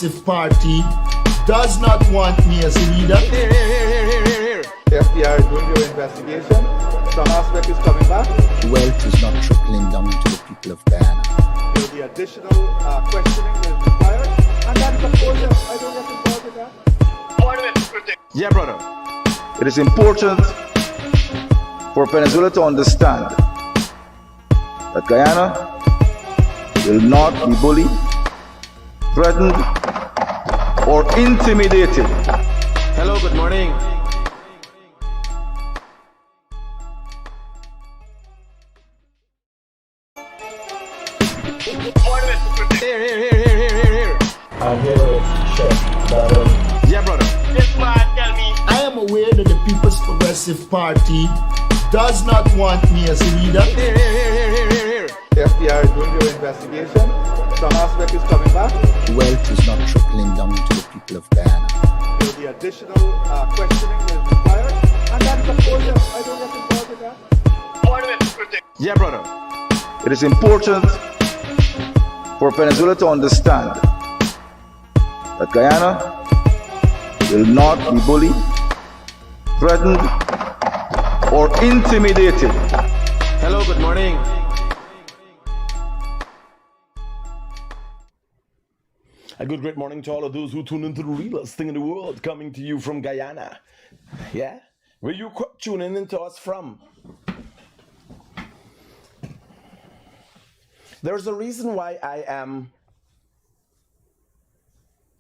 Progressive Party does not want me as a leader. Here. The FBI is doing your investigation. Some aspect is coming back. Wealth is not trickling down to the people of Guyana. There will be additional questioning that is required. And that is, of course, I don't get involved with that. Critic. Yeah, brother. It is important for Venezuela to understand that Guyana will not be bullied, threatened, or intimidated. Hello, good morning. Here. I'm here to check. Yeah, brother. Yes, man, tell me. I am aware that the People's Progressive Party does not want me as a leader. Here. The FBI is doing your investigation. Some aspect is coming back. Wealth is not trickling down to the people of Guyana. There will be additional questioning that is required. And that is, of course, I don't get involved with that. Critic. Yeah, brother. It is important for Venezuela to understand that Guyana will not be bullied, threatened, or intimidated. Hello, good morning. A good great morning to all of those who tune into the realest thing in the world, coming to you from Guyana. Yeah? Where you tuning into us from? There's a reason why I am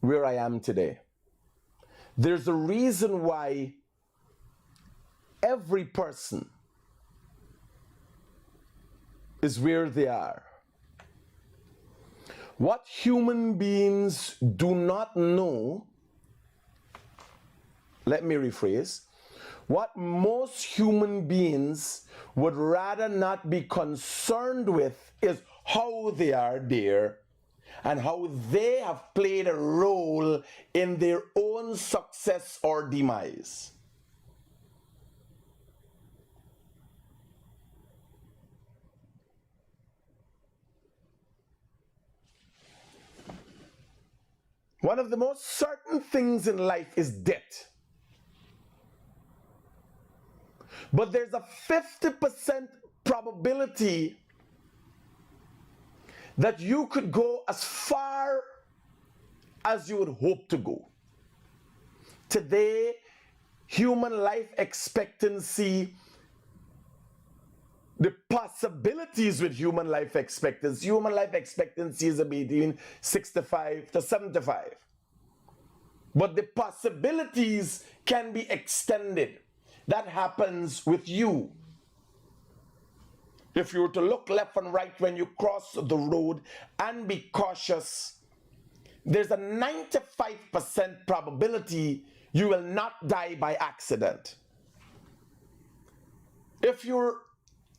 where I am today. There's a reason why every person is where they are. What human beings do not know, let me rephrase, what most human beings would rather not be concerned with is how they are there and how they have played a role in their own success or demise. One of the most certain things in life is death. But there's a 50% probability that you could go as far as you would hope to go. Today, human life expectancy, the possibilities with human life expectancy is between 65 to 75. But the possibilities can be extended. That happens with you. If you were to look left and right when you cross the road and be cautious, there's a 95% probability you will not die by accident. If you're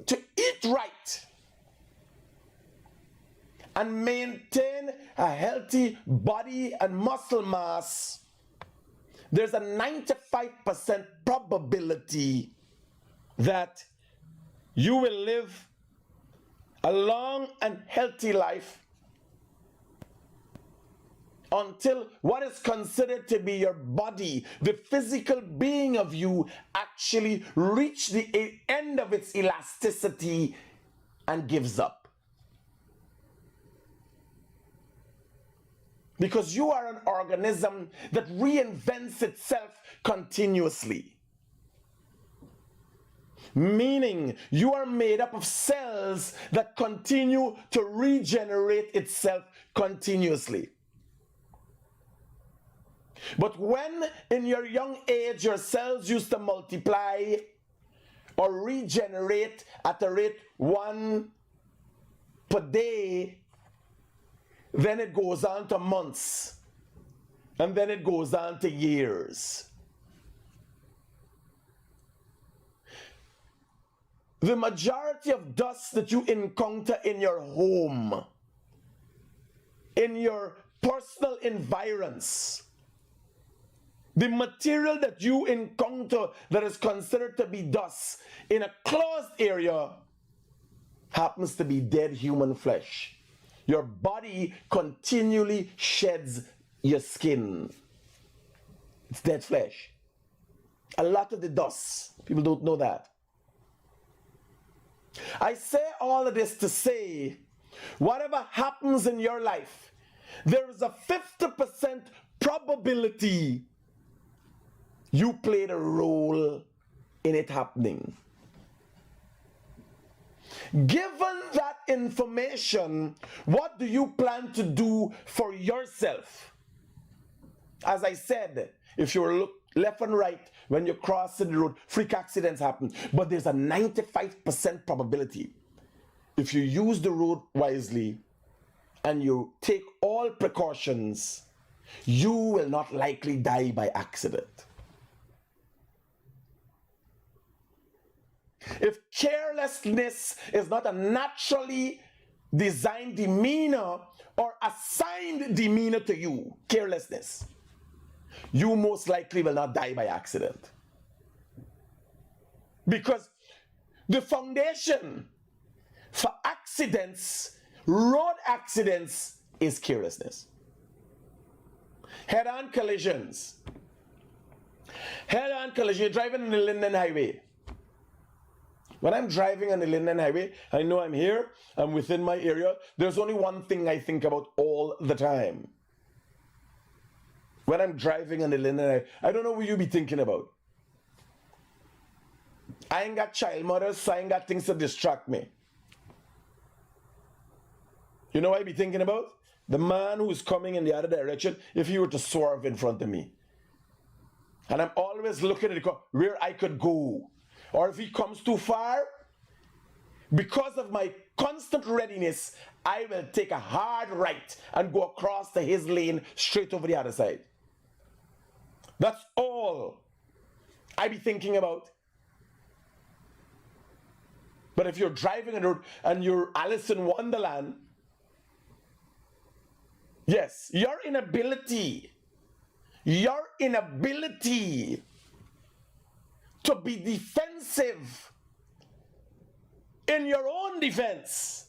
to eat right and maintain a healthy body and muscle mass, there's a 95% probability that you will live a long and healthy life until what is considered to be your body, the physical being of you, actually reach the end of its elasticity and gives up. Because you are an organism that reinvents itself continuously. Meaning you are made up of cells that continue to regenerate itself continuously. But when in your young age your cells used to multiply or regenerate at a rate 1 per day, then it goes on to months, and then it goes on to years. The majority of dust that you encounter in your home, in your personal environs, the material that you encounter that is considered to be dust in a closed area happens to be dead human flesh. Your body continually sheds your skin. It's dead flesh. A lot of the dust. People don't know that. I say all of this to say, whatever happens in your life, there is a 50% probability you played a role in it happening. Given that information, what do you plan to do for yourself? As I said, if you look left and right when you're crossing the road, freak accidents happen. But there's a 95% probability, if you use the road wisely and you take all precautions, you will not likely die by accident. If carelessness is not a naturally designed demeanor or assigned demeanor to you, carelessness, you most likely will not die by accident. Because the foundation for accidents, road accidents, is carelessness. Head-on collisions. Head-on collision. You're driving on the Linden Highway. When I'm driving on the Linden Highway, I know I'm here, I'm within my area. There's only one thing I think about all the time. When I'm driving on the Linden Highway, I don't know what you be thinking about. I ain't got child mothers, so I ain't got things to distract me. You know what I be thinking about? The man who's coming in the other direction, if he were to swerve in front of me. And I'm always looking at the car, where I could go. Or if he comes too far, because of my constant readiness, I will take a hard right and go across to his lane straight over the other side. That's all I be thinking about. But if you're driving on the road and you're Alice in Wonderland, yes, your inability to be defensive in your own defense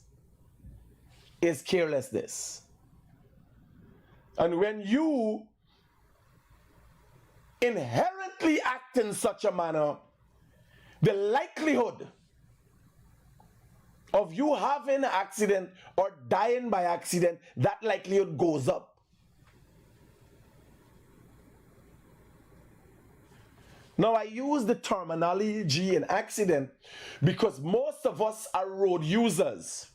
is carelessness. And when you inherently act in such a manner, the likelihood of you having an accident or dying by accident, that likelihood goes up. Now, I use the terminology in accident because most of us are road users.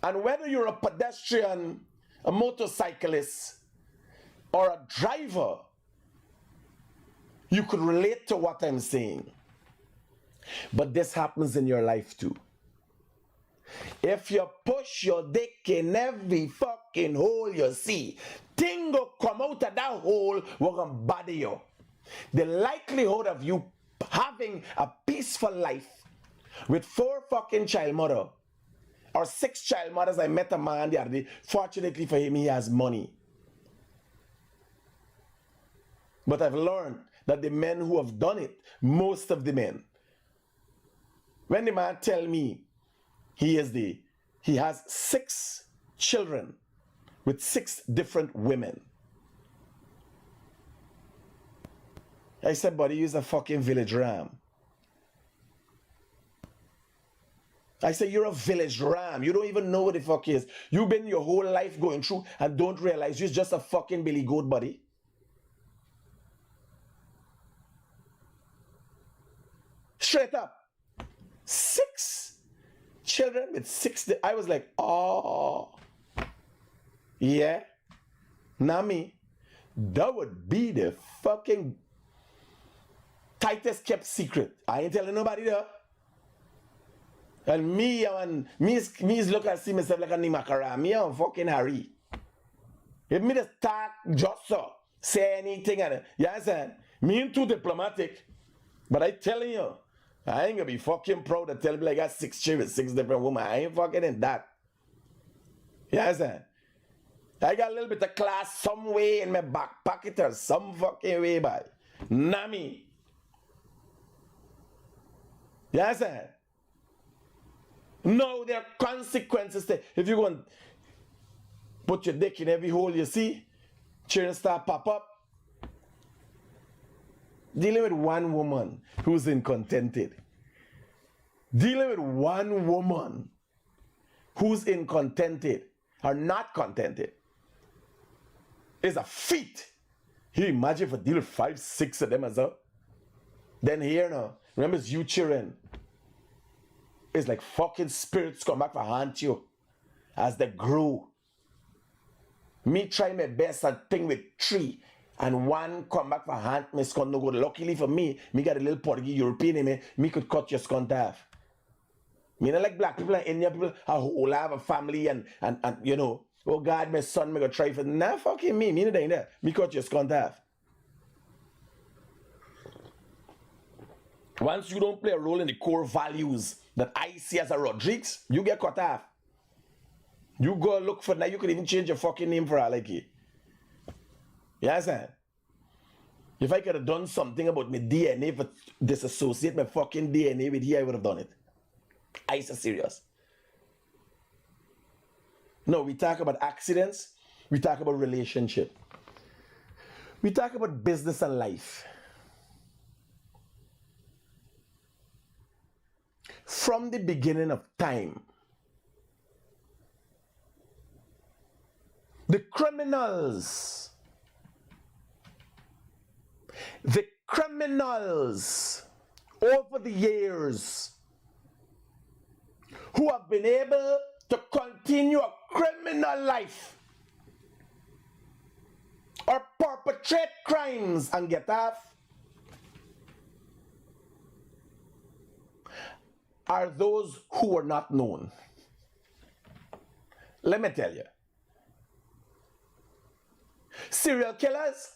And whether you're a pedestrian, a motorcyclist, or a driver, you could relate to what I'm saying. But this happens in your life too. If you push your dick in every fucking hole you see, thing go come out of that hole, we're gonna bother you. The likelihood of you having a peaceful life with 4 fucking child mother or 6 child mothers. I met a man the other day. Fortunately for him, he has money. But I've learned that the men who have done it, most of the men, when the man tell me he has 6 children with 6 different women, I said, buddy, you're a fucking village ram. I said, you're a village ram. You don't even know what the fuck is. You've been your whole life going through and don't realize you're just a fucking billy goat, buddy. Straight up. 6 children with 6. I was like, oh, yeah. Nami, that would be the fucking tightest kept secret. I ain't telling nobody there. And me is look and see myself like a nimakara. Me I'm fucking Harry. If me just talk just so, say anything, and you understand? Me ain't too diplomatic. But I telling you, I ain't gonna be fucking proud to tell people I got 6 children, 6 different women. I ain't fucking in that. You understand? I got a little bit of class some way in my back pocket or some fucking way, by. Nami. You understand? No, there are consequences to if you go and Put your dick in every hole you see. Children start pop up. Dealing with one woman who's incontented. Dealing with one woman who's incontented or not contented is a feat. You imagine if I deal with 5, 6 of them as well. Then here now, remember it's you children. It's like fucking spirits come back for haunt you as they grow. Me try my best and thing with 3 and 1 come back for haunt me scon no good. Luckily for me got a little Portuguese European in me could cut your scon half. Me not like black people and Indian people who have a family and you know, oh God, my son me go try for nah fucking me not doing that. Me cut your scon half. Once you don't play a role in the core values that I see as a Rodriguez, you get cut off. You go look for now. You could even change your fucking name for all like it. You understand? If I could have done something about my DNA for disassociate my fucking DNA with here, I would have done it. I so serious. No, we talk about accidents. We talk about relationship. We talk about business and life. From the beginning of time, the criminals over the years who have been able to continue a criminal life or perpetrate crimes and get off are those who are not known. Let me tell you. Serial killers,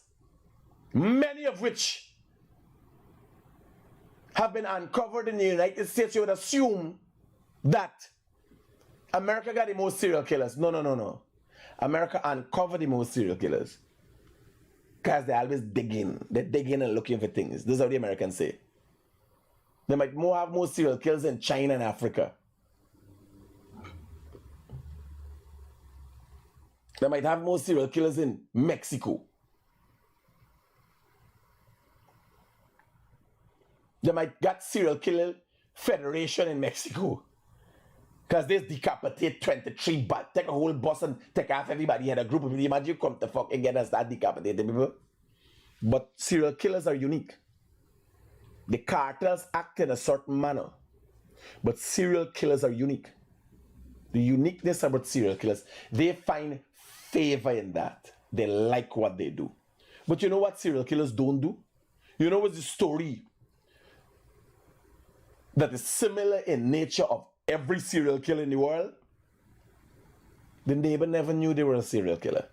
many of which have been uncovered in the United States, you would assume that America got the most serial killers. No. America uncovered the most serial killers. Because they're always digging. They're digging and looking for things. This is how the Americans say. They might have more serial killers in China and Africa. They might have more serial killers in Mexico. They might got serial killer federation in Mexico. Because they decapitate 23 but take a whole bus and take off everybody. Had a group of people. Imagine you come to fuck again and start decapitating people. But serial killers are unique. The cartels act in a certain manner. But serial killers are unique. The uniqueness about serial killers, they find favor in that. They like what they do. But you know what serial killers don't do? You know what's the story that is similar in nature of every serial killer in the world? The neighbor never knew they were a serial killer.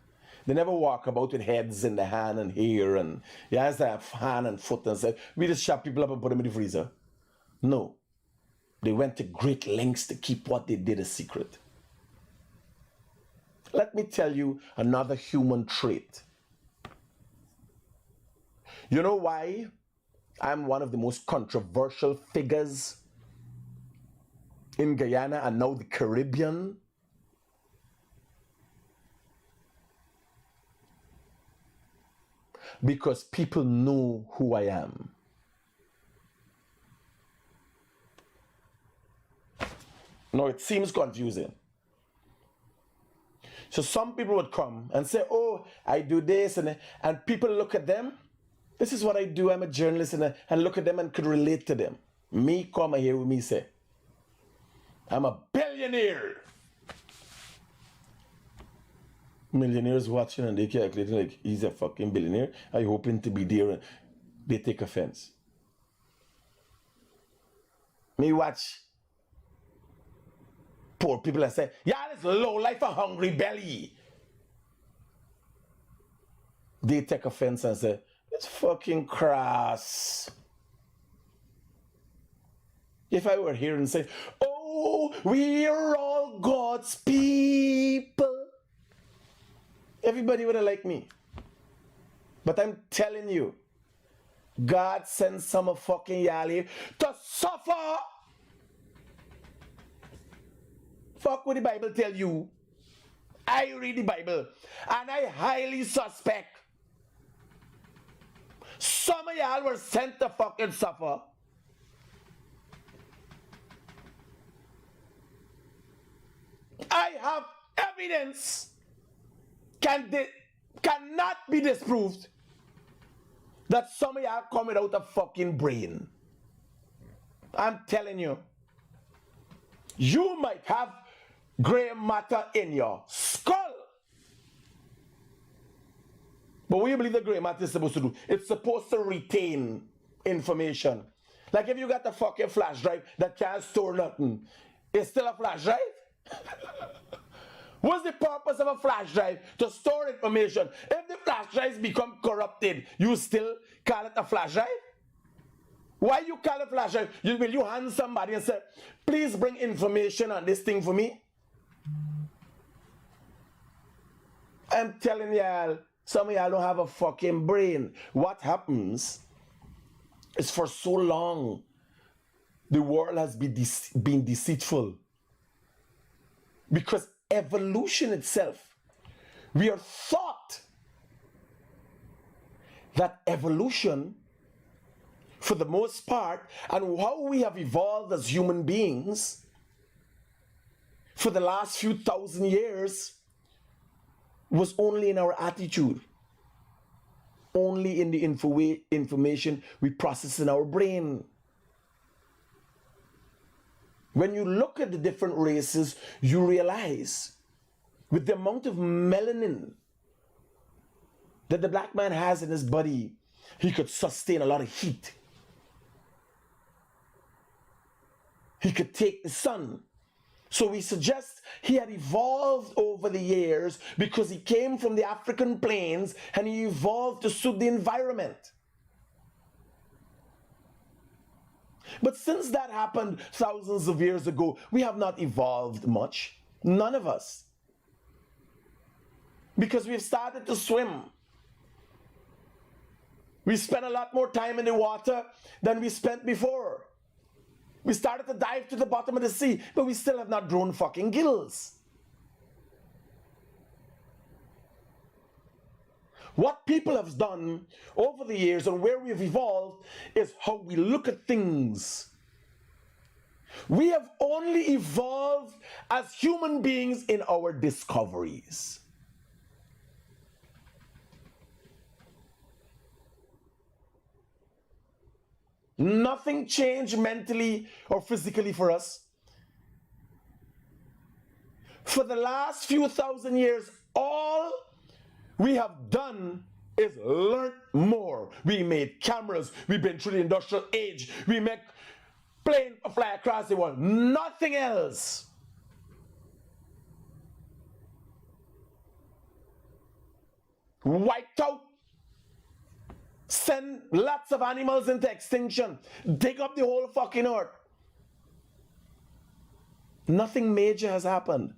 They never walk about with heads in the hand and hair and yes, they have hand and foot and say, we just shut people up and put them in the freezer. No. They went to great lengths to keep what they did a secret. Let me tell you another human trait. You know why I'm one of the most controversial figures in Guyana and now the Caribbean? Because people know who I am. No, it seems confusing. So some people would come and say, oh, I do this, and people look at them. This is what I do. I'm a journalist, and look at them and could relate to them. Me come here with me say, I'm a billionaire. Millionaires watching and they calculate like he's a fucking billionaire. Are you hoping to be there and they take offense? Me watch poor people and say, yeah, this low life a hungry belly. They take offense and say, it's fucking crass. If I were here and say, oh, we're all God's people, everybody would have liked me. But I'm telling you, God sends some of fucking y'all here to suffer. Fuck what the Bible tell you. I read the Bible, and I highly suspect some of y'all were sent to fucking suffer. I have evidence cannot be disproved that some of y'all come without a fucking brain. I'm telling you, you might have gray matter in your skull. But what do you believe the gray matter is supposed to do? It's supposed to retain information. Like if you got a fucking flash drive that can't store nothing, it's still a flash drive? What's the purpose of a flash drive? To store information. If the flash drives become corrupted, you still call it a flash drive? Why you call it flash drive? Will you hand somebody and say, please bring information on this thing for me? I'm telling y'all, some of y'all don't have a fucking brain. What happens is for so long, the world has been deceitful. Because evolution itself, we are taught that evolution, for the most part, and how we have evolved as human beings for the last few thousand years, was only in our attitude, only in the information we process in our brain. When you look at the different races, you realize with the amount of melanin that the black man has in his body, he could sustain a lot of heat. He could take the sun. So we suggest he had evolved over the years because he came from the African plains and he evolved to suit the environment. But since that happened thousands of years ago, we have not evolved much. None of us. Because we've started to swim. We spent a lot more time in the water than we spent before. We started to dive to the bottom of the sea, but we still have not grown fucking gills. What people have done over the years and where we've evolved is how we look at things. We have only evolved as human beings in our discoveries. Nothing changed mentally or physically for us. For the last few thousand years, all we have done is learn more. We made cameras. We've been through the industrial age. We make plane fly across the world. Nothing else. Wiped out. Send lots of animals into extinction. Dig up the whole fucking earth. Nothing major has happened.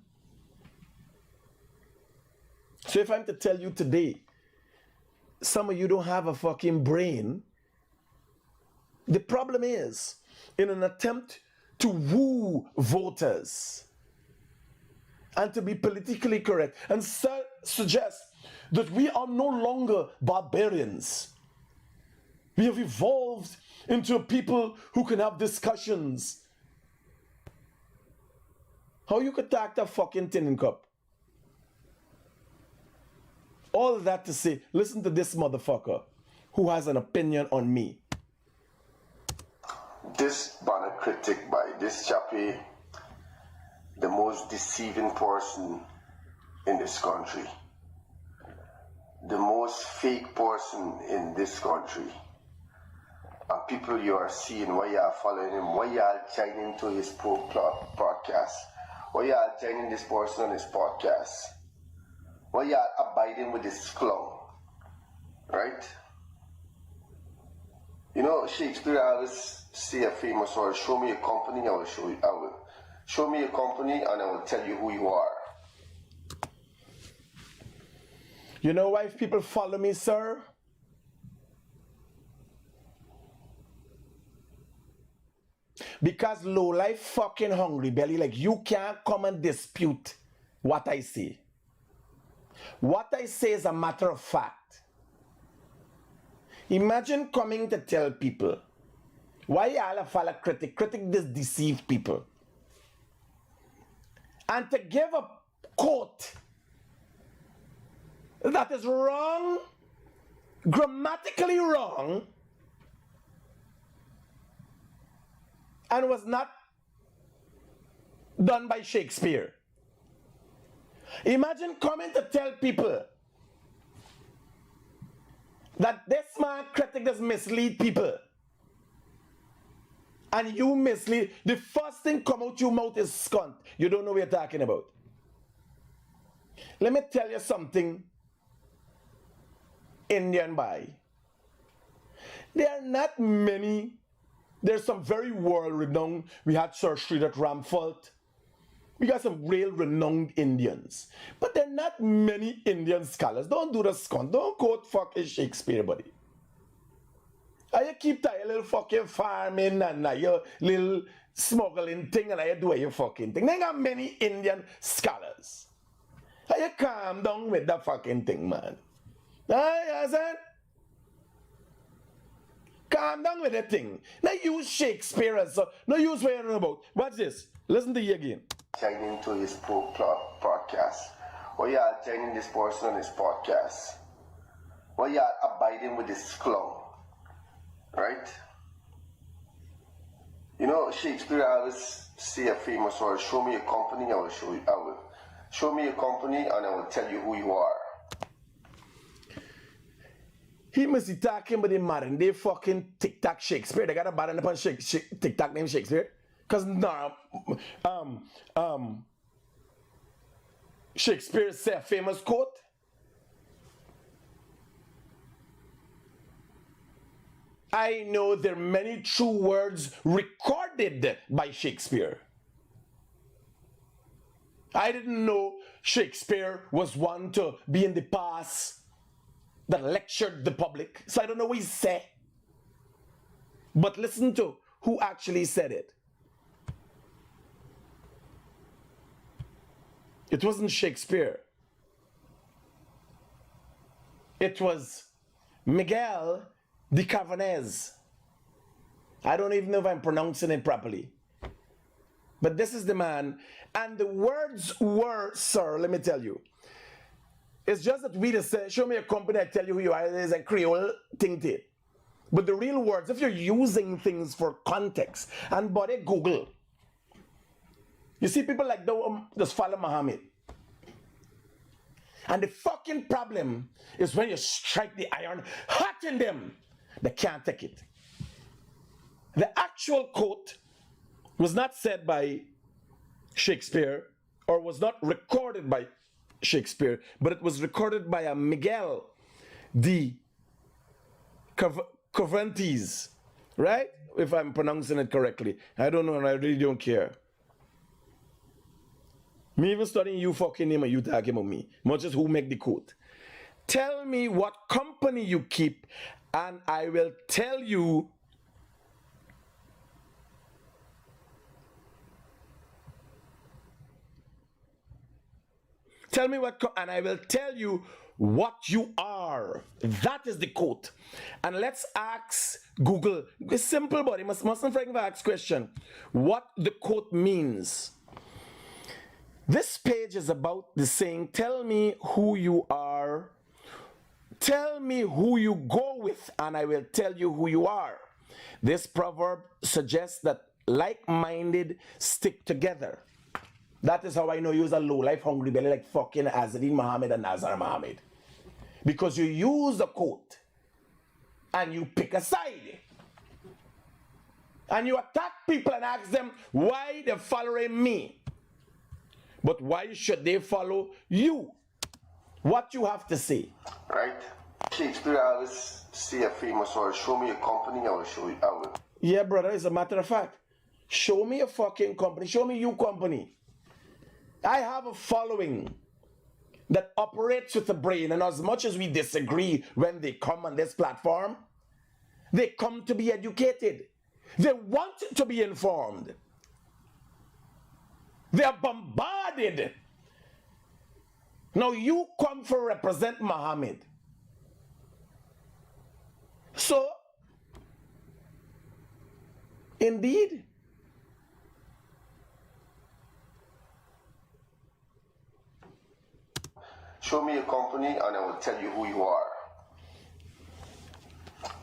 So if I'm to tell you today, some of you don't have a fucking brain, the problem is, in an attempt to woo voters and to be politically correct and suggest that we are no longer barbarians. We have evolved into a people who can have discussions. How you could take a fucking tin cup? All that to say, listen to this motherfucker who has an opinion on me. This banner critic by this chappie, the most deceiving person in this country, the most fake person in this country. And people you are seeing, why you are following him, why you are joining to his podcast, why you are joining this person on his podcast, why you are abiding with this clown, right? You know, Shakespeare always say a famous word, show me a company, I will show you, show me a company and I will tell you who you are. You know why people follow me, sir? Because low life fucking hungry belly, like you can't come and dispute what I say. What I say is a matter of fact. Imagine coming to tell people, why y'all follow Critic? Critic just deceive people. And to give a quote that is wrong, grammatically wrong, and was not done by Shakespeare. Imagine coming to tell people that this man Critic does mislead people. And you mislead. The first thing come out your mouth is scunt. You don't know what you're talking about. Let me tell you something, Indian boy. There are not many. There's some very world-renowned. We had Sir Street at Ramfalt. We got some real renowned Indians. But there are not many Indian scholars. Don't do the scunt. Don't quote fucking Shakespeare, buddy. And you keep your little fucking farming and your little smuggling thing and you do your fucking thing. There got many Indian scholars. And you calm down with that fucking thing, man. I said, calm down with that thing. Now use Shakespeare and so. No use what you know about. Watch this. Listen to you again. Joining to his podcast. Or you are joining this person on his podcast. Or you are abiding with this clown. Right? You know, Shakespeare always say a famous word, show me a company, I will show you. Show me a company and I will tell you who you are. He must be talking about the modern day fucking TikTok Shakespeare. They got a bad upon TikTok named Shakespeare. Because Shakespeare said a famous quote. I know there are many true words recorded by Shakespeare. I didn't know Shakespeare was one to be in the past that lectured the public. So I don't know what he said. But listen to who actually said it. It wasn't Shakespeare. It was Miguel de Carvanez. I don't even know if I'm pronouncing it properly. But this is the man. And the words were, sir, let me tell you. It's just that we just say, show me a company, I tell you who you are. There's a Creole thing to it. But the real words, if you're using things for context, and body Google. You see people like that just follow Muhammad. And the fucking problem is when you strike the iron hot in them. They can't take it. The actual quote was not said by Shakespeare or was not recorded by Shakespeare, but it was recorded by a Miguel de Cervantes, right? If I'm pronouncing it correctly. I don't know and I really don't care. Me even studying you fucking name and you talking about me. Not just who make the quote. Tell me what company you keep and I will tell you and I will tell you what you are. That is the quote. And let's ask Google. It's simple, but you mustn't freaking ask question. What the quote means. This page is about the saying, tell me who you are. Tell me who you go with, and I will tell you who you are. This proverb suggests that like-minded stick together. That is how I know you're a low-life hungry belly like fucking Azadin Muhammad and Nazar Muhammad. Because you use a quote and you pick a side. And you attack people and ask them why they're following me. But why should they follow you? What you have to say. Right? Shakespeare always say a famous word, show me a company, I will show you. I will. Yeah, brother, as a matter of fact. Show me a fucking company. Show me you company. I have a following that operates with the brain, and as much as we disagree when they come on this platform, they come to be educated. They want to be informed. They are bombarded Now you come for represent Muhammad. So, indeed, show me a company and I will tell you who you are.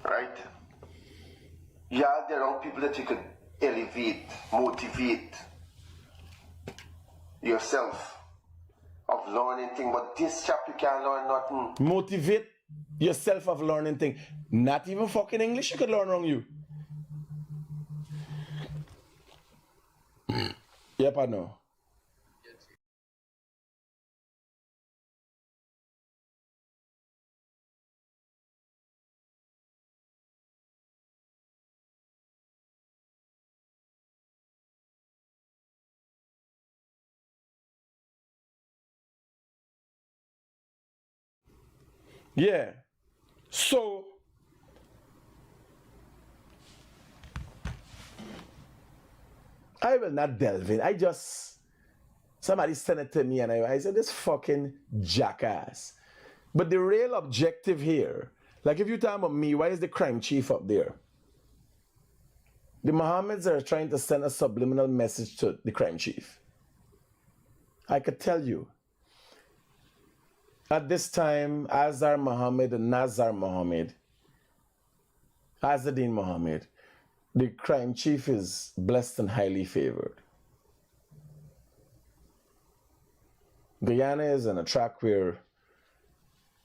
Right? Yeah, there are people that you could elevate, motivate yourself of learning things, but this chap you can't learn nothing. Motivate yourself of learning things. Not even fucking English you could learn wrong you. Yep, I know. Yeah. So, I will not delve in. Somebody sent it to me and I said, this fucking jackass. But the real objective here, like if you talk about me, why is the crime chief up there? The Mohammeds are trying to send a subliminal message to the crime chief. I could tell you. At this time, Azhar Mohammed and Nazar Mohammed, Azzedine Mohammed, the crime chief is blessed and highly favored. Guyana is on a track where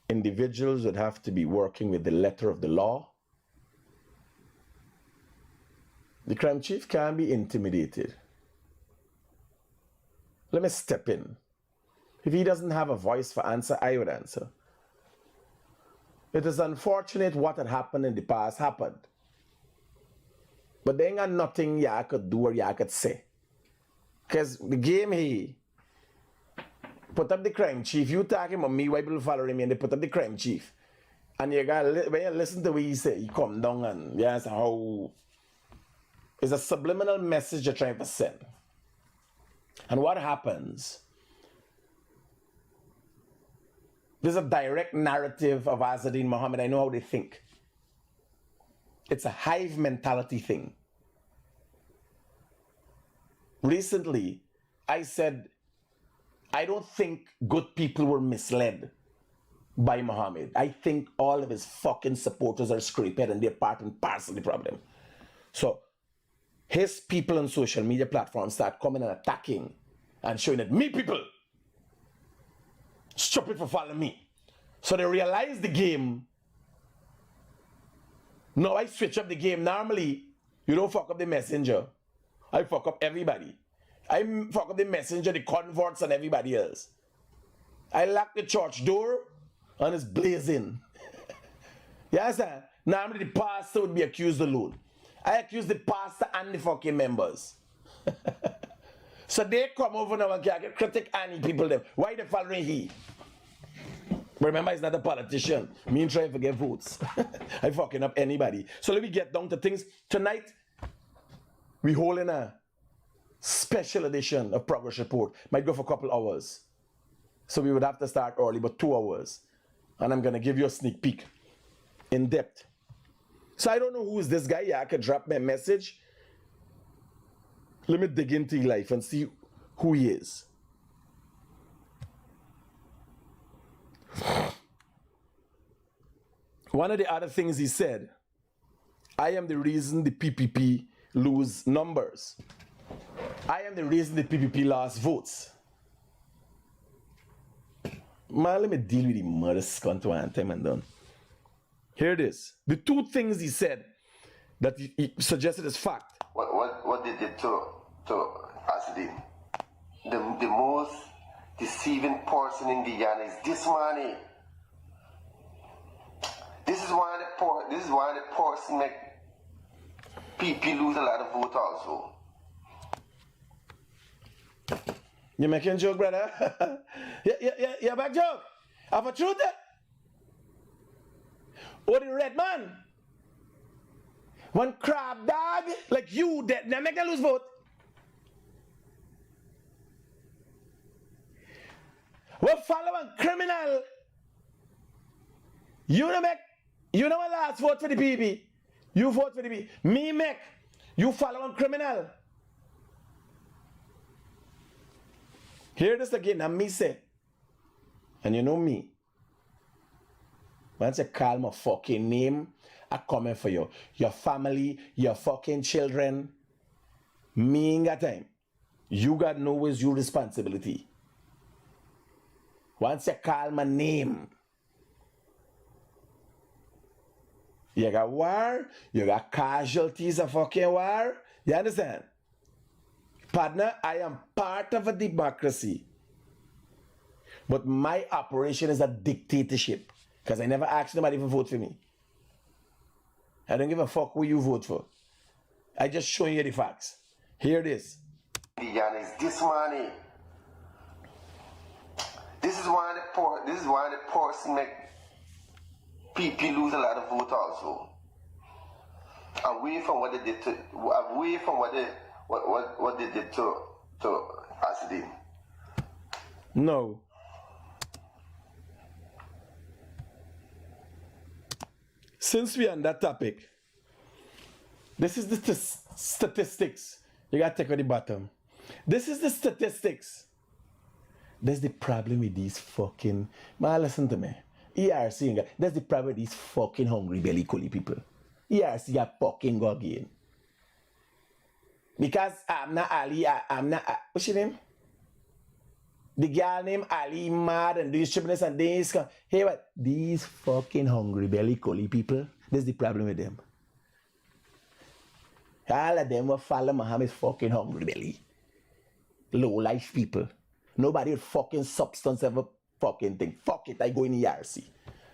individuals would have to be working with the letter of the law. The crime chief can be intimidated. Let me step in. If he doesn't have a voice for answer, I would answer. It is unfortunate what had happened in the past happened. But there ain't nothing you could do or you could say. Because the game here, put up the crime chief, you talking about me, white people following me, and they put up the crime chief. And you got when you listen to what he say, he come down and you ask how it's a subliminal message you're trying to send. And what happens? There's a direct narrative of Azzedine Mohammed. I know how they think. It's a hive mentality thing. Recently, I said, I don't think good people were misled by Mohammed. I think all of his fucking supporters are scrapehead and they're part and parcel of the problem. So, his people on social media platforms start coming and attacking and showing that me people stupid for following me. So they realize the game. Now I switch up the game. Normally, you don't fuck up the messenger. I fuck up everybody. I fuck up the messenger, the converts, and everybody else. I lock the church door and it's blazing. You understand? Normally the pastor would be accused alone. I accuse the pastor and the fucking members. So they come over now and get Critic and people them. Why they following he? Remember, he's not a politician. Me trying to get votes. I fucking up anybody. So let me get down to things. Tonight, we holding a special edition of Progress Report. Might go for a couple hours. So we would have to start early, but 2 hours. And I'm going to give you a sneak peek in depth. So I don't know who is this guy. Yeah, I could drop me a message. Let me dig into his life and see who he is. One of the other things he said, I am the reason the PPP lose numbers. I am the reason the PPP lost votes. Man, let me deal with the mother scunt one time and done. Here it is. The 2 things he said that he suggested as fact. What they did to Azzedine? The most deceiving person in Guyana is this money. This is why the person make PP lose a lot of vote also. You making joke, brother? yeah, back joke. Have a truth there? Oh, the red man. One crab dog like you that now make them lose vote. We follow a criminal. You know last vote for the PB. You vote for the PB. Me make. You follow a criminal. Hear this again, and me say. And you know me. Once you call my fucking name, I coming for you. Your family, your fucking children. Me ain't got time. You got know what's your responsibility. Once you call my name, you got war, you got casualties of fucking war. You understand? Partner, I am part of a democracy. But my operation is a dictatorship. Because I never asked nobody to vote for me. I don't give a fuck who you vote for. I just show you the facts. Here it is. Guyana is this money. This is why the person make people lose a lot of vote also. Away from what they did to Asidin. No. Since we're on that topic, this is the statistics. You gotta take on the bottom. This is the statistics. That's the problem with these fucking... Man, listen to me. ERC, that's the problem with these fucking hungry belly coolie people. ERC are fucking go again. Because I'm not Ali, I'm not... what's your name? The girl named Ali mad and doing stupidness and this. Hey, what? These fucking hungry belly coolie people, that's the problem with them. All of them will follow Muhammad's fucking hungry belly. Low life people. Nobody with fucking substance ever fucking thing. Fuck it, I go in ERC.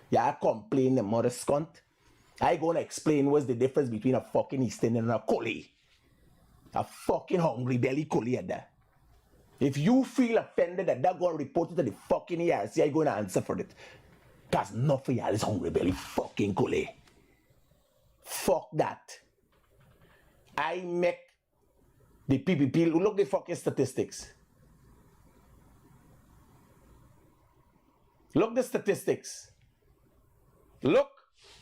Yeah, I complain the mother scunt. I gonna explain what's the difference between a fucking East Indian and a coolie. A fucking hungry belly coolie at that. If you feel offended that they're gonna report it to the fucking ERC, I gonna answer for it. Cause not for y'all is hungry belly fucking coolie. Fuck that. I make the PPP look the fucking statistics. Look the statistics. Look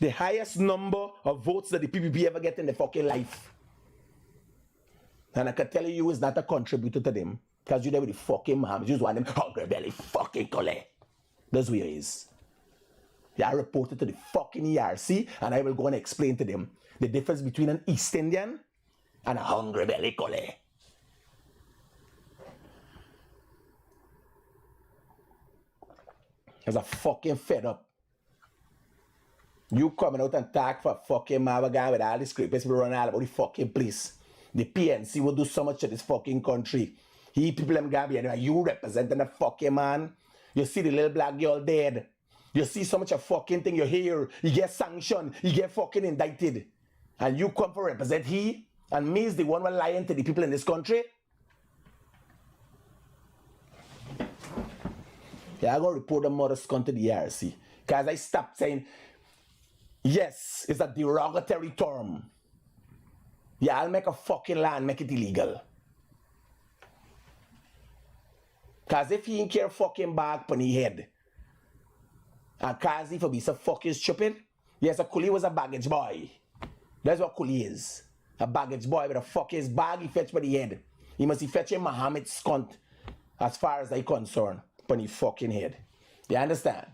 the highest number of votes that the PPP ever get in the fucking life. And I can tell you it's not a contributor to them. Because you there with the fucking mom. You just want them hungry belly fucking coolie. That's what it is. Yeah, I reported to the fucking ERC and I will go and explain to them the difference between an East Indian and a hungry belly coolie. Because I'm fucking fed up. You coming out and talk for fucking Mava guy with all the scrapers we run all about the fucking place. The PNC will do so much to this fucking country. He people them Gabby and you representing the fucking man. You see the little black girl dead. You see so much of fucking thing you hear. You get sanctioned. You get fucking indicted. And you come for represent he and me is the one who lying to the people in this country. Yeah, I'm going to report the mother's cunt to the ERC. Because I stopped saying, yes, it's a derogatory term. Yeah, I'll make a fucking law and make it illegal. Because if he ain't care fucking back on his head, and cause he for be so fucking stupid, yes, a coolie was a baggage boy. That's what coolie is. A baggage boy with a fucking bag he fetch by the head. He must be fetching Muhammad's cunt, as far as I concerned. On your fucking head. You understand?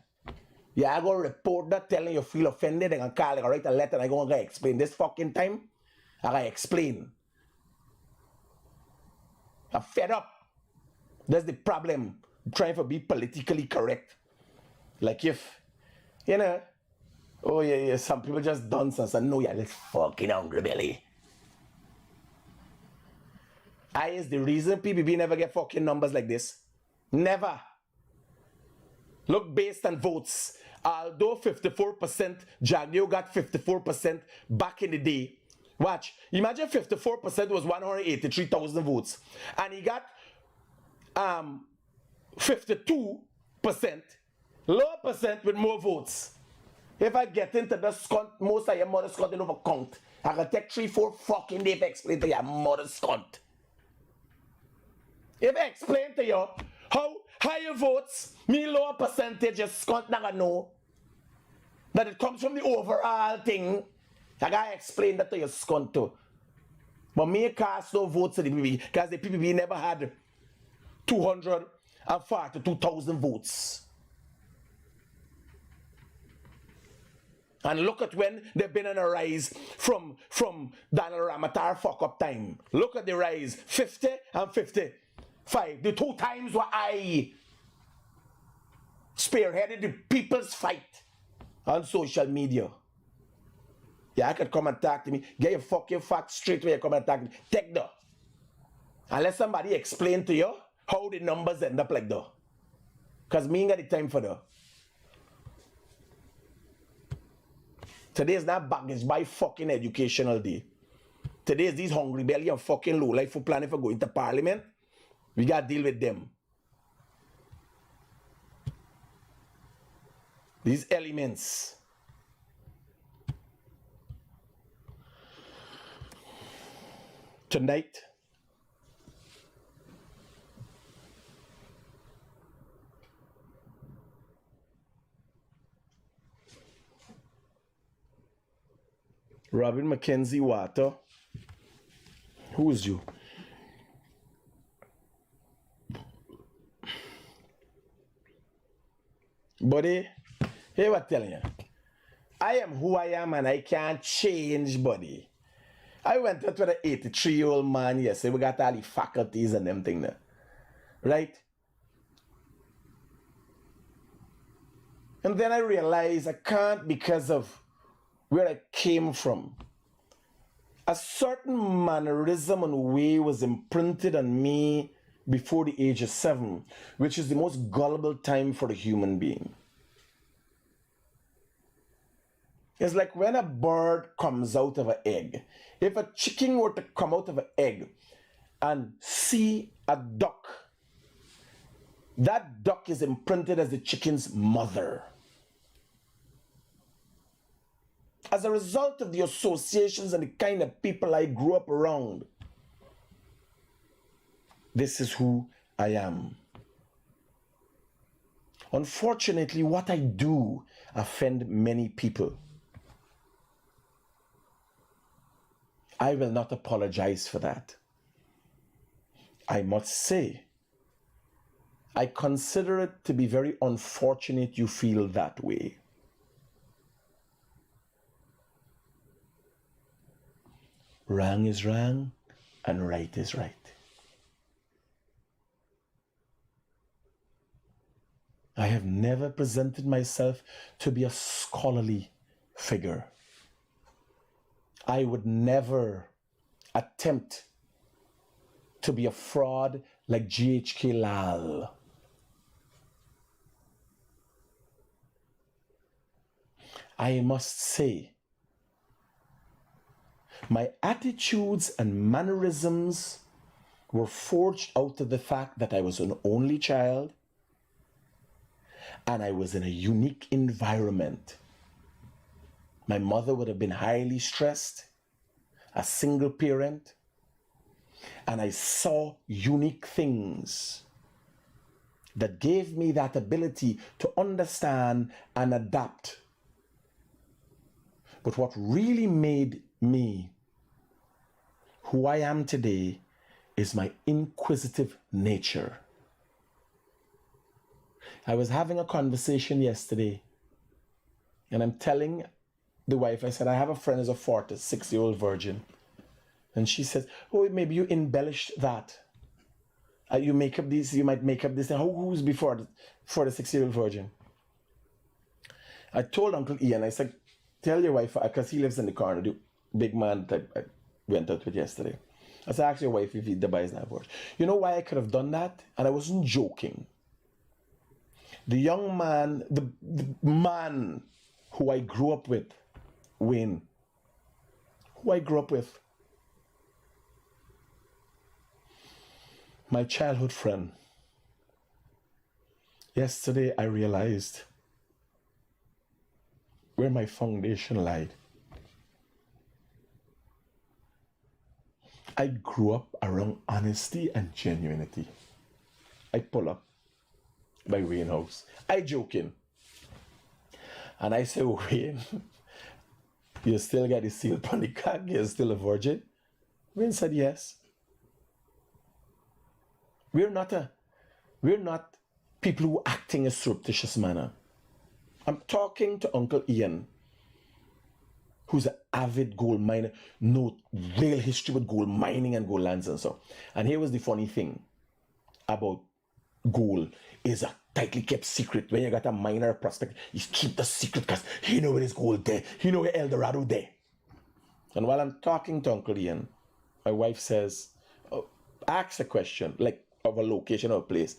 Yeah, I go report that telling you feel offended. I'm gonna call, I write a letter and I gonna explain this fucking time. I gotta explain. I'm fed up. That's the problem. I'm trying to be politically correct. Like if, you know, oh yeah, some people just done something. No, yeah, let's fucking hungry belly. I is the reason PBB never get fucking numbers like this. Never. Look, based on votes, although 54%, Jagdeo got 54% back in the day. Watch, imagine 54% was 183,000 votes. And he got 52%, lower percent with more votes. If I get into the scunt, most of your mother's scunt over count. I can take 3-4 fucking days to explain to your mother's scunt. If I explain to you higher votes, me lower percentage, you scunt not gonna know that it comes from the overall thing. I gotta explain that to your scunt too. But me cast no votes to the PPP because the PPP never had 242,000 votes. And look at when they've been on a rise from Donald Ramatar fuck up time. Look at the rise, 50 and 55. The 2 times where I spearheaded the people's fight on social media. Yeah, I could come and talk to me. Get your fucking facts straight where you come and talk to me. Take that. And let somebody explain to you how the numbers end up like that. Because me ain't got the time for that. Today is not baggage by fucking educational day. Today is these hungry belly and fucking low life who planning for going to parliament. We gotta deal with them. These elements. Tonight, Robin Mackenzie Water. Who's you? Buddy, hey, what telling you? I am who I am and I can't change, buddy. I went out with an 83-year-old man yesterday. We got all the faculties and them thing there. Right? And then I realized I can't because of where I came from. A certain mannerism and way was imprinted on me before the age of 7, which is the most gullible time for a human being. It's like when a bird comes out of an egg. If a chicken were to come out of an egg and see a duck, that duck is imprinted as the chicken's mother. As a result of the associations and the kind of people I grew up around, this is who I am. Unfortunately, what I do offends many people. I will not apologize for that. I must say, I consider it to be very unfortunate you feel that way. Wrong is wrong and right is right. I have never presented myself to be a scholarly figure. I would never attempt to be a fraud like G.H.K. Lal. I must say, my attitudes and mannerisms were forged out of the fact that I was an only child and I was in a unique environment. My mother would have been highly stressed, a single parent, and I saw unique things that gave me that ability to understand and adapt. But what really made me who I am today is my inquisitive nature. I was having a conversation yesterday, and I'm telling the wife, I said, I have a friend who's a 46-year-old virgin. And she says, oh, maybe you embellished that. You make up this, you might make up this. Who's before the 46-year-old virgin? I told Uncle Ian, I said, tell your wife, because he lives in the corner, the big man that I went out with yesterday. I said, ask your wife if the boy is not virgin. You know why I could have done that? And I wasn't joking. The young man, the man who I grew up with, Wayne, who I grew up with, my childhood friend. Yesterday I realized where my foundation lied. I grew up around honesty and genuinity. I pull up. by Wayne House. I joking. And I say, Wayne, you still got the seal upon the cock? You're still a virgin? Wayne said, yes. We're not people who act in a surreptitious manner. I'm talking to Uncle Ian, who's an avid gold miner, know real history with gold mining and gold lands and so. And here was the funny thing about gold is a tightly kept secret. When you got a miner prospect, you keep the secret because he know where his gold there. He know where El Dorado there. And while I'm talking to Uncle Ian, my wife says, asks a question like of a location or a place.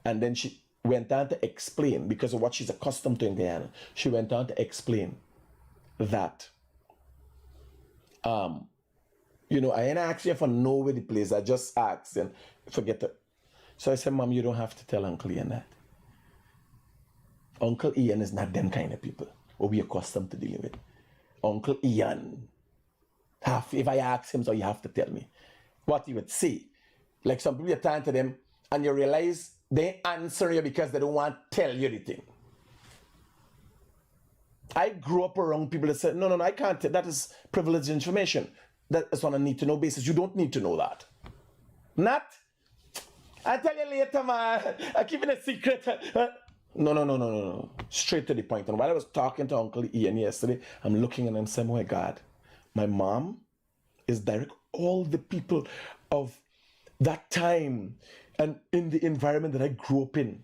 And then she went on to explain, because of what she's accustomed to in Guyana, she went on to explain that I ain't asked you for know where the place. I just asked and forget it. So I said, Mom, you don't have to tell Uncle Ian that. Uncle Ian is not them kind of people what we accustomed to dealing with. Uncle Ian, if I ask him, so you have to tell me what he would say. Like some people, you turn to them and you realize they answer you because they don't want to tell you anything. I grew up around people that said, no, I can't. That is privileged information. That is on a need to know basis. You don't need to know that. Not, I'll tell you later, man. I'm keeping a secret. No. Straight to the point. And while I was talking to Uncle Ian yesterday, I'm looking at him saying, oh my God, my mom is direct. All the people of that time and in the environment that I grew up in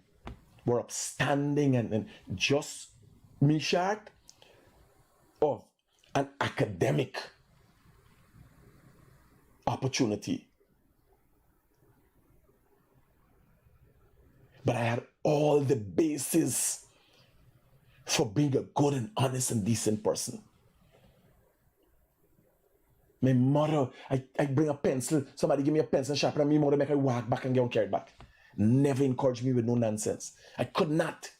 were upstanding and just me short of an academic opportunity. But I had all the basis for being a good and honest and decent person. My mother, I bring a pencil, somebody give me a pencil sharpener, and my mother make I walk back and get on carried back. Never encouraged me with no nonsense. I could not.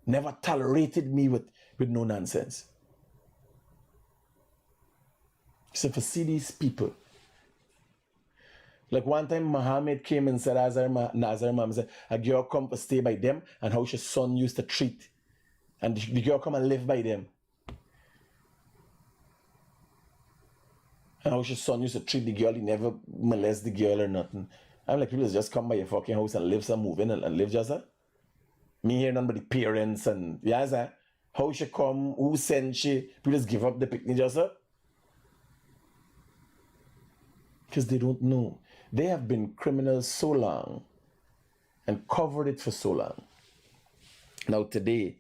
Never tolerated me with no nonsense. So for see these people, like one time Muhammad came and said, Nazar Mom said, a girl come to stay by them and how his son used to treat. And the girl come and live by them. And how his son used to treat the girl, he never molest the girl or nothing. I'm like, people just come by your fucking house and live some moving and live just that. Me hear none but the parents and yeah, how she come, who send she, people just give up the picnic just that. Because they don't know. They have been criminals so long and covered it for so long. Now today,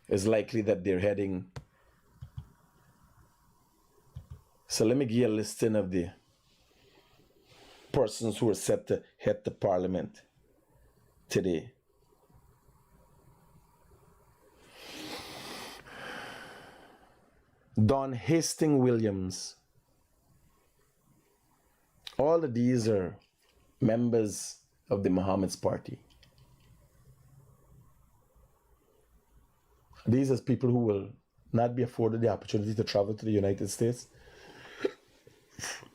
it's likely that they're heading. So let me give you a listing of the persons who are set to head to Parliament today. Don Hastings Williams. All of these are members of the Mohammed's party. These are people who will not be afforded the opportunity to travel to the United States.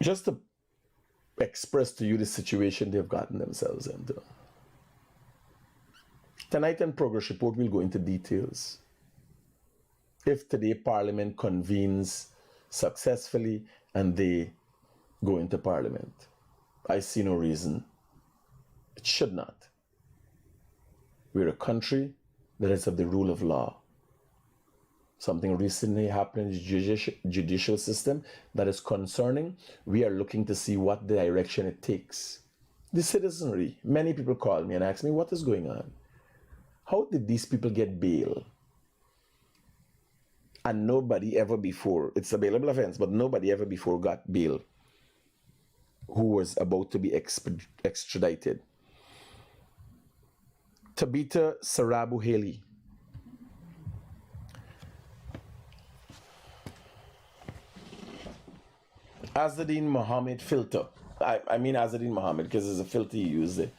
Just to express to you the situation they've gotten themselves into. Tonight in Progress Report, we'll go into details. If today Parliament convenes successfully and they go into Parliament, I see no reason it should not. We're a country that is of the rule of law. Something recently happened in the judicial system that is concerning. We are looking to see what the direction it takes. The citizenry, many people call me and ask me, what is going on? How did these people get bail? And nobody ever before, it's a bailable offense, but nobody ever before got bail who was about to be extradited. Tabitha Sarabu Haley. Azzedine Mohammed filter. I mean Azzedine Mohammed because there's a filter you use there.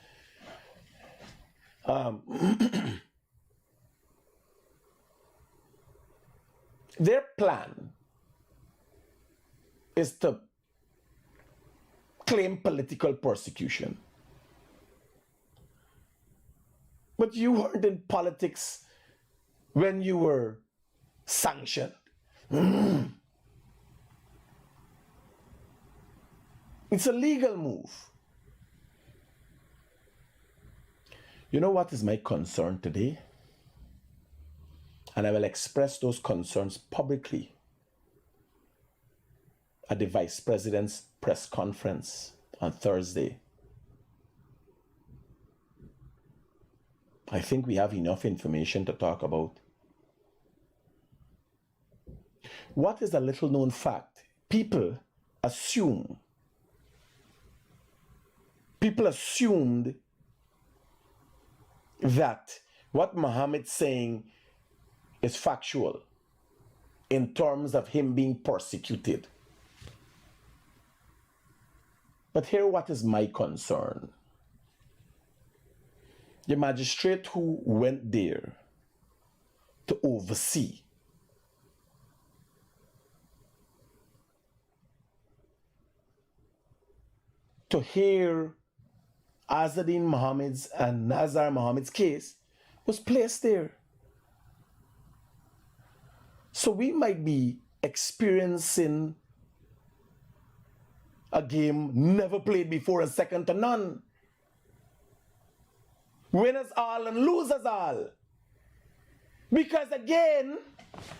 Their plan is to claim political persecution. But you weren't in politics when you were sanctioned. It's a legal move. You know what is my concern today? And I will express those concerns publicly at the Vice President's press conference on Thursday. I think we have enough information to talk about. What is a little known fact? People assumed that what Muhammad's saying is factual in terms of him being persecuted. But here what is my concern. The magistrate who went there to oversee to hear Azzedine Mohammed's and Nazar Mohammed's case was placed there. So we might be experiencing a game never played before and second to none. Winners all and losers all. Because again,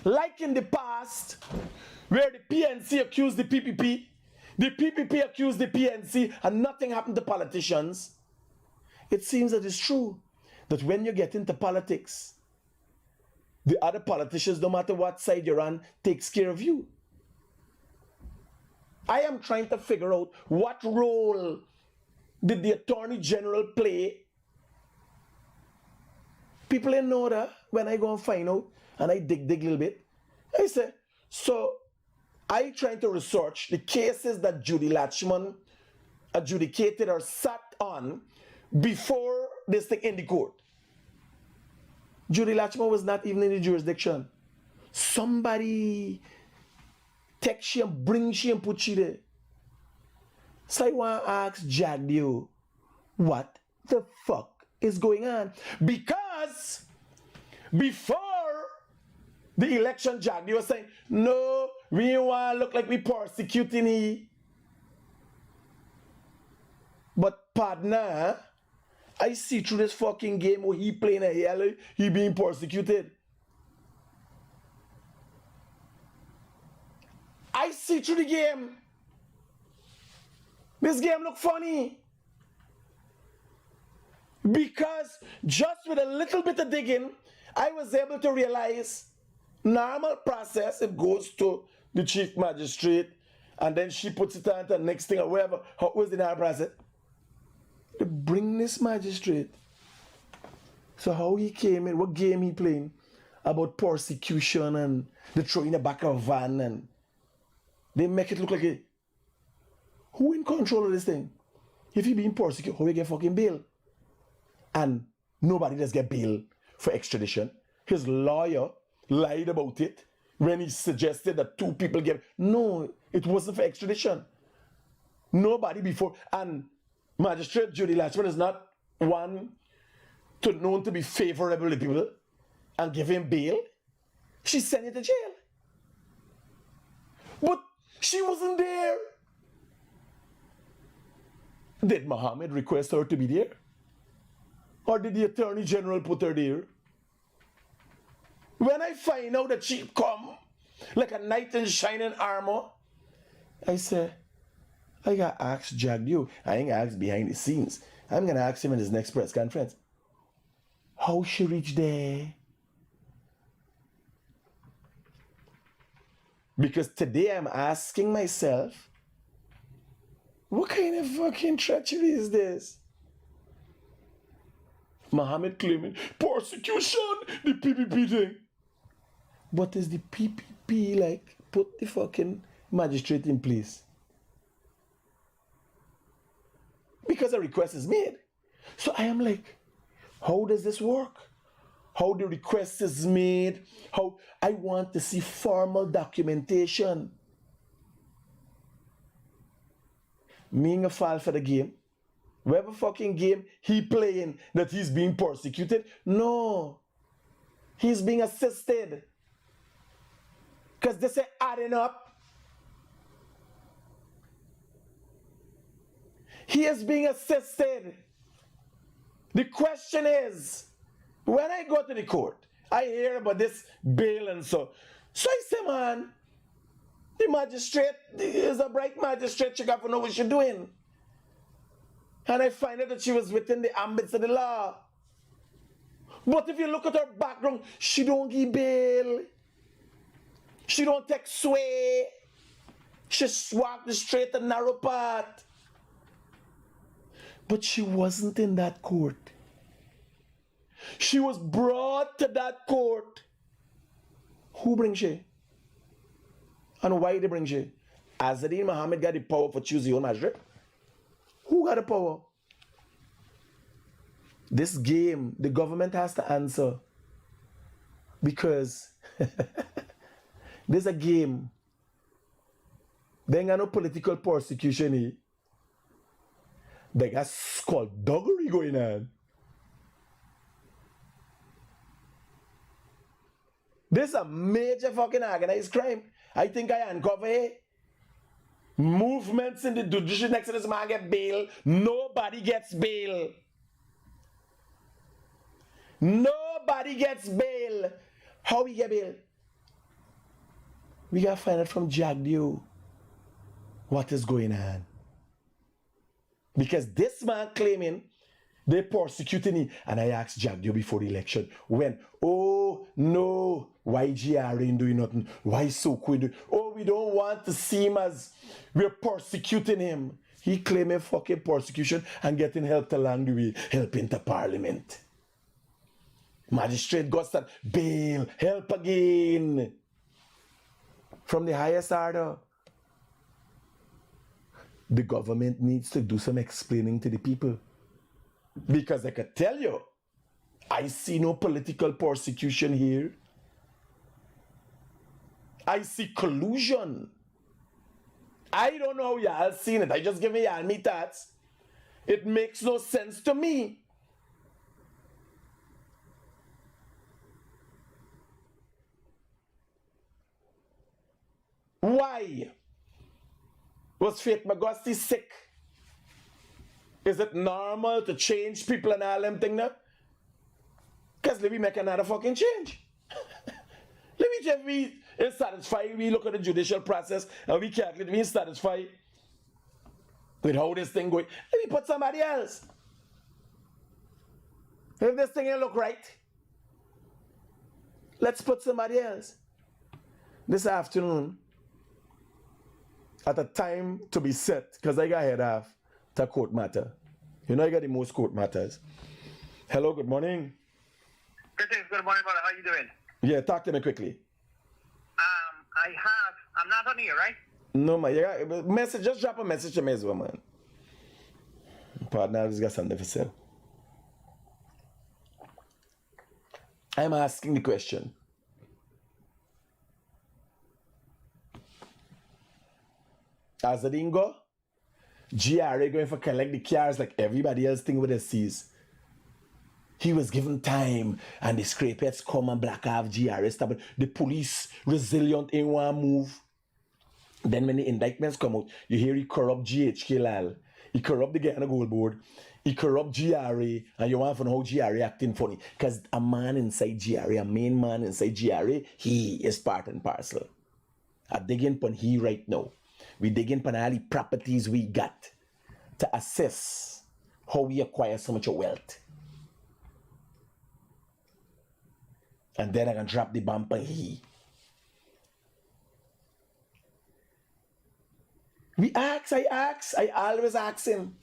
like in the past, where the PNC accused the PPP accused the PNC, and nothing happened to politicians, it seems that it's true that when you get into politics, the other politicians, no matter what side you're on, takes care of you. I am trying to figure out what role did the Attorney General play. People in know that when I go and find out, and I dig a little bit, I say, so I trying to research the cases that Judy Latchman adjudicated or sat on before this thing in the court. Judy Latchman was not even in the jurisdiction. Somebody take she and bring she and put she there. So I want to ask Jagdio, what the fuck is going on? Because before the election, Jagdio was saying, no, we don't want to look like we persecuting he. But partner, I see through this fucking game where he playing a hell, he being persecuted. I see through the game. This game look funny. Because just with a little bit of digging, I was able to realize normal process, it goes to the chief magistrate and then she puts it on to the next thing or whatever. How was the normal process? To bring this magistrate. So how he came in, what game he playing about persecution and the throw in the back of a van and they make it look like a... Who in control of this thing? If he being persecuted, how you get fucking bail? And nobody does get bail for extradition. His lawyer lied about it when he suggested that two people get... No, it wasn't for extradition. Nobody before... And Magistrate Judy Latchman is not one known to be favorable to people and give him bail. She sent him to jail. But she wasn't there. Did Muhammad request her to be there? Or did the Attorney General put her there? When I find out that she come like a knight in shining armor, I say, I gotta ask Jagdio. I ain't gonna ask behind the scenes. I'm gonna ask him in his next press conference. How she reached there? Because today I'm asking myself, what kind of fucking treachery is this? Muhammad claiming persecution, the PPP thing. But is the PPP like put the fucking magistrate in place? Because a request is made. So I am like, how does this work? How the request is made? How I want to see formal documentation. Me a fall for the game. whatever fucking game he playing that he's being persecuted. No. He's being assisted. Because this ain't adding up. He is being assisted. The question is, when I go to the court, I hear about this bail and so. So I say, man, the magistrate is a bright magistrate. She got to know what she's doing. And I find out that she was within the ambits of the law. But if you look at her background, she don't give bail. She don't take sway. She walk the straight and narrow path. But she wasn't in that court. She was brought to that court. Who brings she? And why they bring she? Azadine Muhammad got the power for choosing your magistrate. Who got the power? This game, the government has to answer. Because there's a game. There ain't got no political persecution here. They got skullduggery going on. This is a major fucking organized crime. I think I uncover it. Movements in the judiciary next to this man get bail. Nobody gets bail. Nobody gets bail. How we get bail? We gotta find out from Jagdio what is going on. Because this man claiming they persecuting him. And I asked Jagdio before the election, when, oh no, why GR ain't doing nothing? Why so quick? Oh, we don't want to see him as we're persecuting him. He claiming fucking persecution and getting help along the way, helping to parliament. Magistrate got that bail, help again. From the highest order. The government needs to do some explaining to the people. Because I can tell you, I see no political persecution here. I see collusion. I don't know how y'all seen it. I just give y'all me thoughts. It makes no sense to me. Why? Was Faith Magosti sick? Is it normal to change people and all them thing now? Because let me make another fucking change. Let me just be satisfied. We look at the judicial process and we calculate we satisfied with how this thing going. Let me put somebody else. If this thing ain't look right, let's put somebody else. This afternoon, at a time to be set, because I got head off to court matter. You know I got the most court matters. Hello, good morning. Critic, good morning, brother. How you doing? Yeah, talk to me quickly. I'm not on here, right? No, man. You got, message, just drop a message to me as well, man. Partner, I just got something for sale. I'm asking the question. As the thing go, GRA going for collect the cars like everybody else think with the seas. He was given time and the scrapeheads come and black off GRA stuff. The police resilient in one move. Then when the indictments come out, you hear he corrupt GHK Lal. He corrupt the Guyana Gold Board. He corrupt GRA. And you want to know how GRA acting funny. Because a man inside GRA, a main man inside GRA, he is part and parcel. I digging upon he right now. We digging upon all the properties we got to assess how we acquire so much wealth. And then I can drop the bump on he. I always ask him.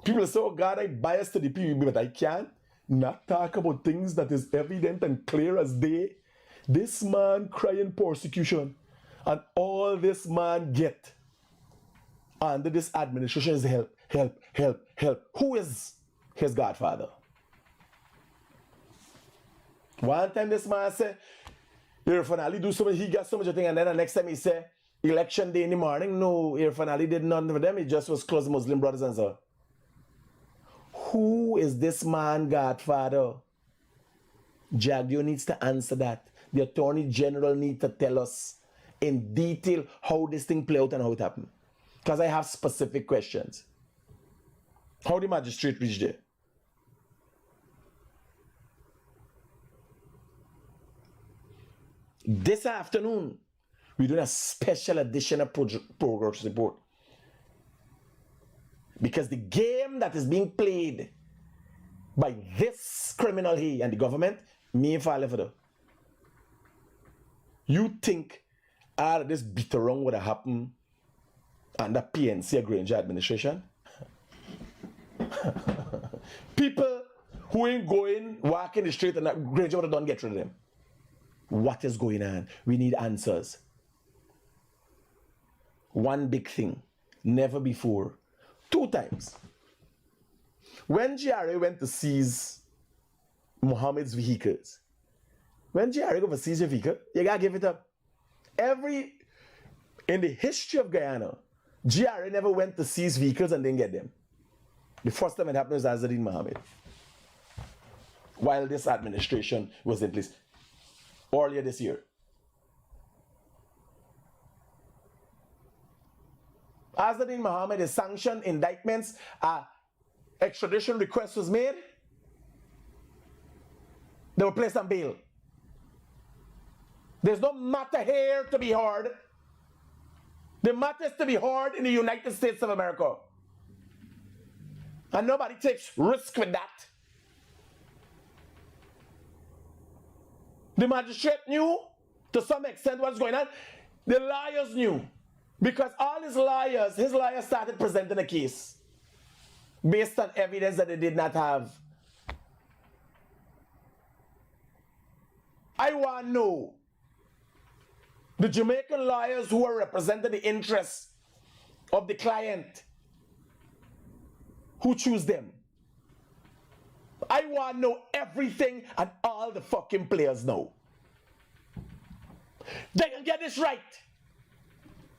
People say, oh God, I bias to the people, but I can't not talk about things that is evident and clear as day. This man crying persecution, and all this man get under this administration is help. Who is his godfather? One time this man say, you finally do so much, he got so much thing, and then the next time he say, election day in the morning, no, Irfan Ali did none for them. It just was close Muslim brothers and so. Who is this man godfather? Jagdio needs to answer that. The Attorney General needs to tell us in detail how this thing play out and how it happened. Because I have specific questions. How the magistrate reached there? This afternoon, we're doing a special edition of Progress Report. Because the game that is being played by this criminal here and the government, me and Fale for the. You think this beat around would have happened under PNC Granger administration? People who ain't going, walking the street and that Granger would have done get rid of them. What is going on? We need answers. One big thing, never before, 2 times. When GRA went to seize Mohammed's vehicles, when GRA go to seize your vehicle, you gotta give it up. In the history of Guyana, GRA never went to seize vehicles and didn't get them. The first time it happened was Azadin Mohammed. While this administration was in place earlier this year. Azadin Mohammed is sanctioned, indictments, extradition request was made. They were placed on bail. There's no matter here to be heard. The matter is to be heard in the United States of America. And nobody takes risk with that. The magistrate knew to some extent what's going on. The lawyers knew. Because all his lawyers started presenting a case based on evidence that they did not have. I want to know the Jamaican lawyers who are representing the interests of the client, who choose them. I want to know everything and all the fucking players know. They can get this right.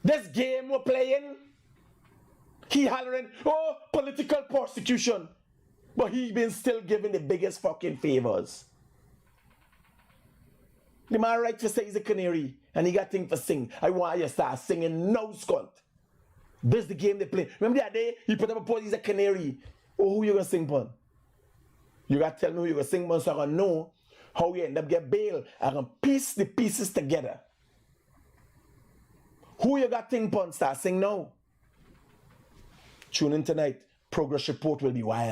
This game we're playing, he hollering, oh, political persecution. But he been still giving the biggest fucking favors. The man right to say he's a canary and he got thing for sing. I want you to start singing no scunt. This is the game they play. Remember that day he put up a post, he's a canary. Oh, who you gonna sing pon? You gotta tell me who you gonna sing pon so I can know how you end up get bail. I can piece the pieces together. Who you got thing pon? Start sing now. Tune in tonight. Progress Report will be wild.